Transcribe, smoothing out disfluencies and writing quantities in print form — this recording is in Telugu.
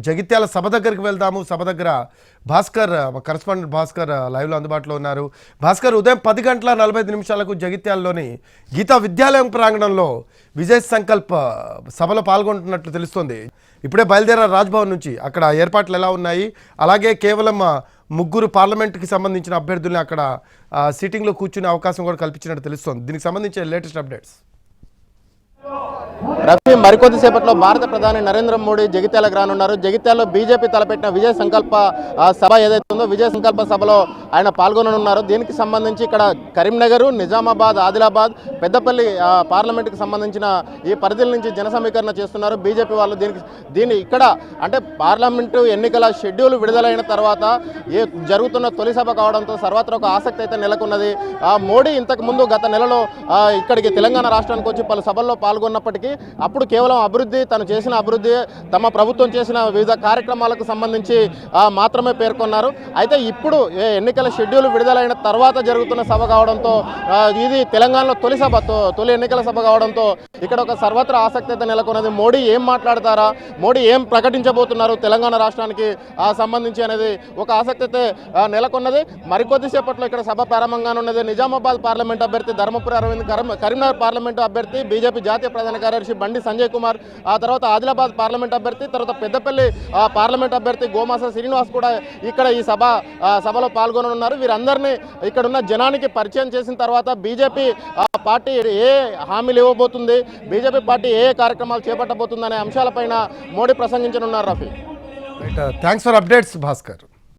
జగిత్యాల సభ దగ్గరికి వెళ్దాము. సభ దగ్గర భాస్కర్, కరెస్పాండెంట్ భాస్కర్ లైవ్లో అందుబాటులో ఉన్నారు. భాస్కర్, ఉదయం 10:45 జగిత్యాలలోని గీతా విద్యాలయం ప్రాంగణంలో విజయ్ సంకల్ప్ సభలో పాల్గొంటున్నట్లు తెలుస్తోంది. ఇప్పుడే బయలుదేరారు రాజ్భవన్ నుంచి. అక్కడ ఏర్పాట్లు ఎలా ఉన్నాయి, అలాగే కేవలం 3 పార్లమెంట్కి సంబంధించిన అభ్యర్థుల్ని అక్కడ సీటింగ్లో కూర్చునే అవకాశం కూడా కల్పించినట్టు తెలుస్తోంది. దీనికి సంబంధించిన లేటెస్ట్ అప్డేట్స్. రఫీ, మరికొద్ది సేపట్లో భారత ప్రధాని నరేంద్ర మోడీ జగిత్యాలకు రానున్నారు. జగిత్యాలలో బీజేపీ తలపెట్టిన విజయ సంకల్ప సభ ఏదైతే ఉందో, విజయ సంకల్ప సభలో ఆయన పాల్గొననున్నారు. దీనికి సంబంధించి ఇక్కడ కరీంనగర్, నిజామాబాద్, ఆదిలాబాద్, పెద్దపల్లి పార్లమెంటుకు సంబంధించిన ఈ పరిధుల నుంచి జన సమీకరణ చేస్తున్నారు బీజేపీ వాళ్ళు. దీన్ని ఇక్కడ అంటే పార్లమెంటు ఎన్నికల షెడ్యూల్ విడుదలైన తర్వాత జరుగుతున్న తొలి సభ కావడంతో సర్వత్రా ఒక ఆసక్తి అయితే నెలకొన్నది. మోడీ ఇంతకుముందు గత నెలలో ఇక్కడికి తెలంగాణ రాష్ట్రానికి వచ్చి పలు సభల్లో పాల్గొన్నప్పటికీ అప్పుడు కేవలం అభివృద్ధి, తను చేసిన అభివృద్ధి, తమ ప్రభుత్వం చేసిన వివిధ కార్యక్రమాలకు సంబంధించి మాత్రమే పేర్కొన్నారు. అయితే ఇప్పుడు ఎన్నికల షెడ్యూల్ విడుదలైన తర్వాత జరుగుతున్న సభ కావడంతో ఇది తెలంగాణలో తొలి ఎన్నికల సభ కావడంతో ఇక్కడ ఒక సర్వత్రా ఆసక్తి అయితే నెలకొన్నది. మోడీ ఏం మాట్లాడతారా, మోడీ ఏం ప్రకటించబోతున్నారు తెలంగాణ రాష్ట్రానికి సంబంధించి అనేది ఒక ఆసక్తి అయితే నెలకొన్నది. మరికొద్ది సేపట్లో ఇక్కడ సభ ప్రారంభంగానున్నది. నిజామాబాద్ పార్లమెంట్ అభ్యర్థి ధర్మపురి అరవింద్, కరీంనగర్ పార్లమెంటు అభ్యర్థి బీజేపీ జాతీయ ప్రధాన కార్యదర్శి బండి సంజయ్ కుమార్, ఆ తర్వాత ఆదిలాబాద్ పార్లమెంట్ అభ్యర్థి, తర్వాత పెద్దపల్లి పార్లమెంట్ అభ్యర్థి గోమాస శ్రీనివాస్ కూడా ఇక్కడ ఈ సభలో పాల్గొననున్నారు. వీరందరినీ ఇక్కడ ఉన్న జనానికి పరిచయం చేసిన తర్వాత బీజేపీ పార్టీ ఏ హామీలు ఇవ్వబోతుంది, బీజేపీ పార్టీ ఏ కార్యక్రమాలు చేపట్టబోతుంది అనే అంశాలపైన మోడీ ప్రసంగించనున్నారు. Rafi, thanks for updates Bhaskar.